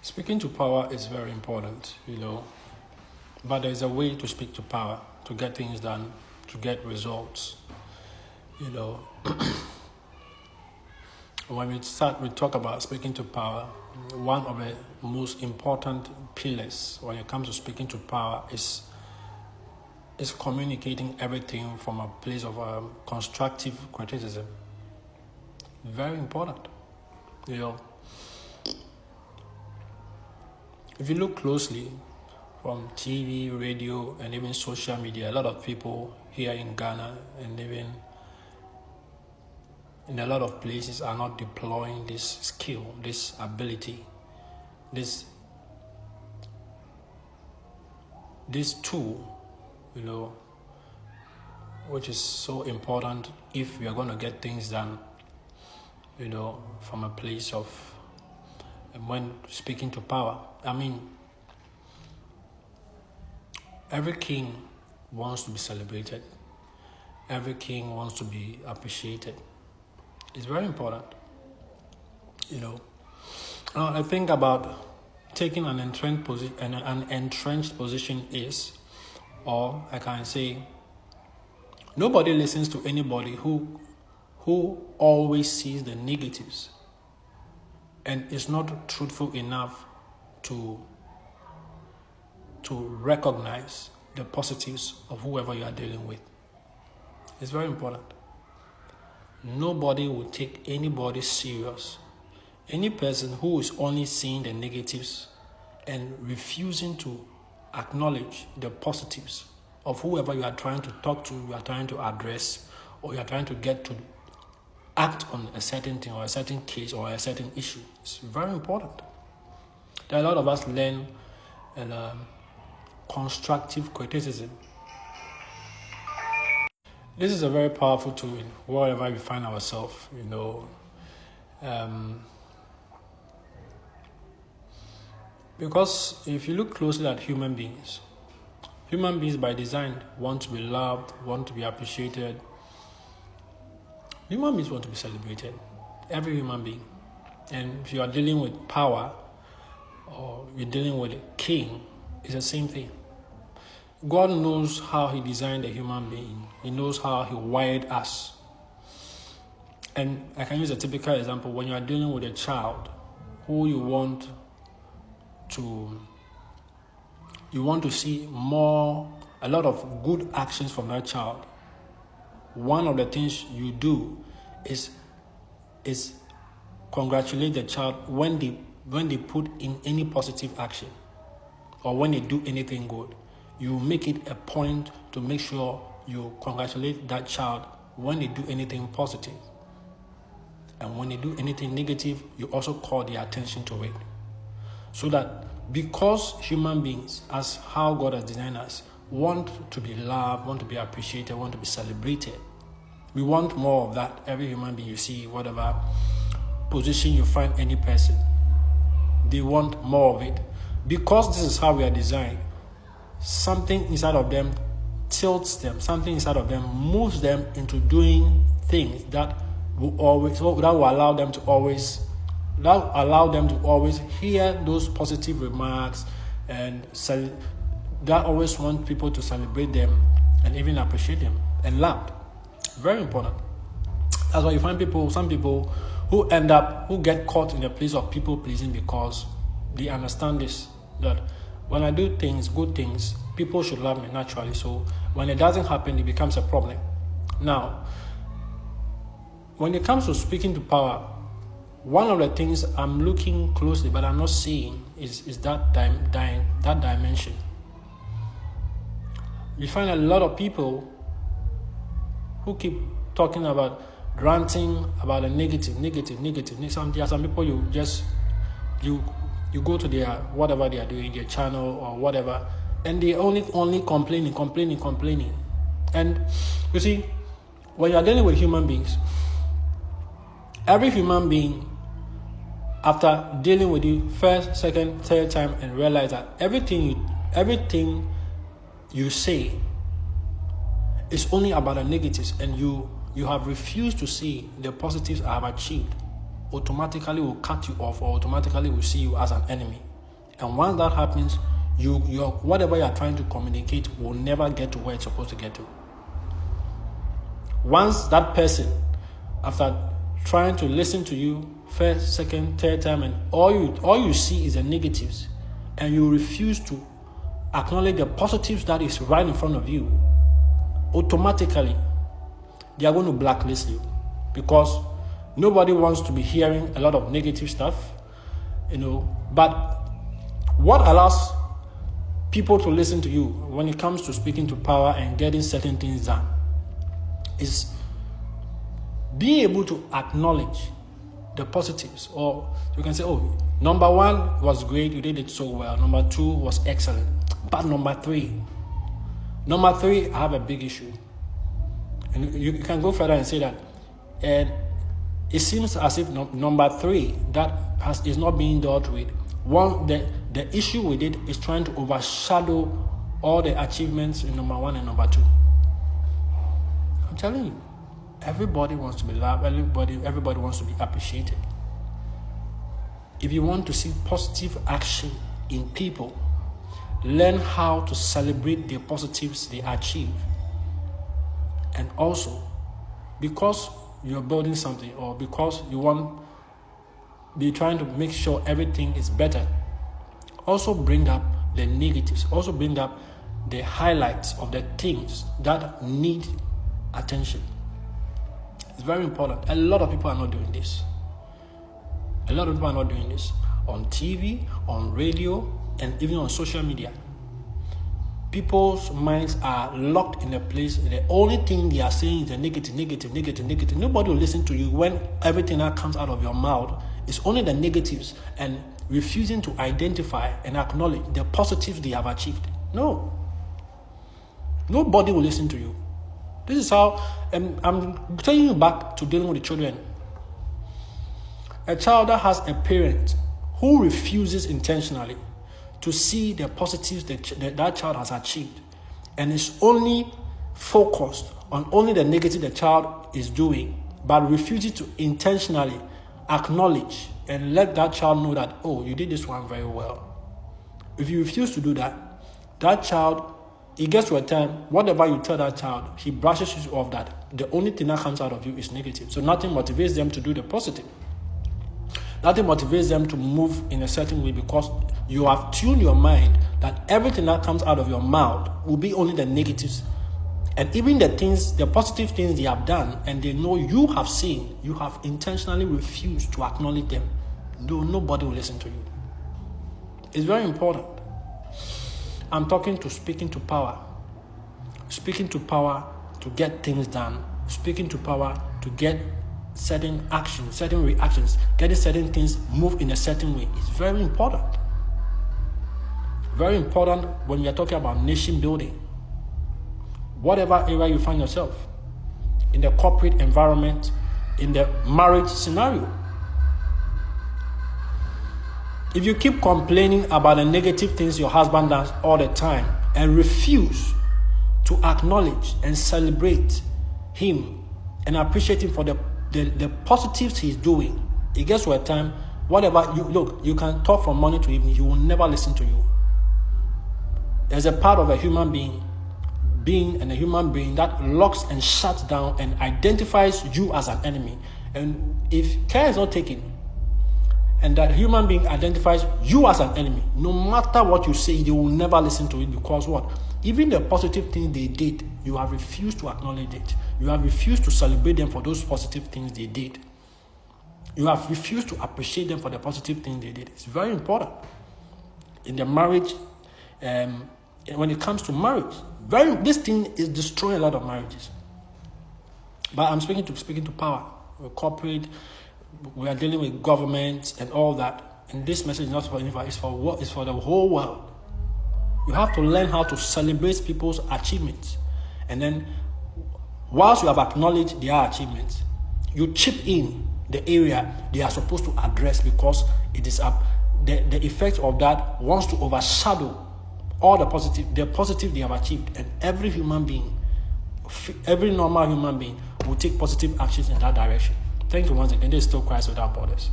Speaking to power is very important, but there's a way to speak to power, to get things done, to get results, When we talk about speaking to power, one of the most important pillars when it comes to speaking to power is communicating everything from a place of constructive criticism. Very important, If you look closely from TV, radio, and even social media, a lot of people here in Ghana and even in a lot of places are not deploying this skill, this ability, this tool, which is so important if we are going to get things done, from a place of, when speaking to power. Every king wants to be celebrated. Every king wants to be appreciated. It's very important, I think about taking an entrenched position is, or I can say, nobody listens to anybody who always sees the negatives and is not truthful enough to recognize the positives of whoever you are dealing with. It's very important. Nobody will take anybody serious. Any person who is only seeing the negatives and refusing to acknowledge the positives of whoever you are trying to talk to, you are trying to address, or you are trying to get to act on a certain thing or a certain case or a certain issue. It's very important. There are a lot of us learn constructive criticism. This is a very powerful tool wherever we find ourselves, because if you look closely at human beings by design want to be loved, want to be appreciated. Human beings want to be celebrated. Every human being. And if you are dealing with power or you're dealing with a king, it's the same thing. God knows how he designed a human being. He knows how he wired us. And I can use a typical example. When you are dealing with a child who you want to see a lot of good actions from that child, one of the things you do is congratulate the child when they put in any positive action or when they do anything good. You make it a point to make sure you congratulate that child when they do anything positive. And when they do anything negative, you also call their attention to it. So that because human beings, as how God has designed us, want to be loved, want to be appreciated, want to be celebrated. We want more of that. Every human being you see, whatever position you find any person, they want more of it. Because this is how we are designed, something inside of them tilts them, something inside of them moves them into doing things that will allow them to always hear those positive remarks and that always want people to celebrate them and even appreciate them and laugh. Very important. That's why you find some people who get caught in a place of people pleasing because they understand this, that when I do things, good things, people should love me naturally. So when it doesn't happen, it becomes a problem. Now, when it comes to speaking to power, one of the things I'm looking closely but I'm not seeing is that dimension. You find a lot of people who keep talking about ranting about the negative. There are some people you go to their whatever they are doing, their channel or whatever, and they only complaining. And you see, when you are dealing with human beings, every human being, after dealing with you first, second, third time, and realize that everything you say is only about the negatives, and you have refused to see the positives I have achieved, automatically will cut you off or automatically will see you as an enemy. And once that happens, your whatever you are trying to communicate will never get to where it's supposed to get to. Once that person, after trying to listen to you first, second, third time, and all you see is the negatives, and you refuse to acknowledge the positives that is right in front of you, automatically they are going to blacklist you, because nobody wants to be hearing a lot of negative stuff, But what allows people to listen to you when it comes to speaking to power and getting certain things done is being able to acknowledge the positives. Or you can say, oh, number 1 was great, you did it so well. Number 2 was excellent. But number three, I have a big issue. And you can go further and say that, and it seems as if number 3 is not being dealt with. One, the issue with it is trying to overshadow all the achievements in number 1 and number 2. I'm telling you, everybody wants to be loved. Everybody wants to be appreciated. If you want to see positive action in people, learn how to celebrate the positives they achieve. And also, because you're building something, or because you want to be trying to make sure everything is better, also bring up the negatives. Also bring up the highlights of the things that need attention. It's very important. A lot of people are not doing this. On TV, on radio, and even on social media. People's minds are locked in a place. The only thing they are saying is the negative. Nobody will listen to you when everything that comes out of your mouth is only the negatives, and refusing to identify and acknowledge the positives they have achieved. No. Nobody will listen to you. This is how, I'm taking you back to dealing with the children. A child that has a parent who refuses intentionally to see the positives that child has achieved, and is only focused on only the negative the child is doing, but refuses to intentionally acknowledge and let that child know that, oh, you did this one very well. If you refuse to do that, that child, it gets to a time, whatever you tell that child, he brushes you off that. The only thing that comes out of you is negative. So nothing motivates them to do the positive. Nothing motivates them to move in a certain way, because you have tuned your mind that everything that comes out of your mouth will be only the negatives. And even the positive things they have done, and they know you have seen, you have intentionally refused to acknowledge them. Nobody will listen to you. It's very important. I'm talking to speaking to power. Speaking to power to get things done. Speaking to power to get certain actions, certain reactions, getting certain things move in a certain way. It's very important. Very important when we are talking about nation building. Whatever area you find yourself, in the corporate environment, in the marriage scenario. If you keep complaining about the negative things your husband does all the time and refuse to acknowledge and celebrate him and appreciate him for the positives he's doing, it gets to a time, you can talk from morning to evening, he will never listen to you. There's a part of a human being that locks and shuts down and identifies you as an enemy. And if care is not taken, and that human being identifies you as an enemy, no matter what you say, they will never listen to it, because what? Even the positive things they did, you have refused to acknowledge it. You have refused to celebrate them for those positive things they did. You have refused to appreciate them for the positive things they did. It's very important. In the marriage, when it comes to marriage, this thing is destroying a lot of marriages. But I'm speaking to power, corporate. We are dealing with government and all that. And this message is not for anybody, it's for the whole world. You have to learn how to celebrate people's achievements. And then, whilst you have acknowledged their achievements, you chip in the area they are supposed to address, because it is the effect of that wants to overshadow all the positive they have achieved. And every normal human being will take positive actions in that direction. Thank you once again. This is still Christ Without Borders.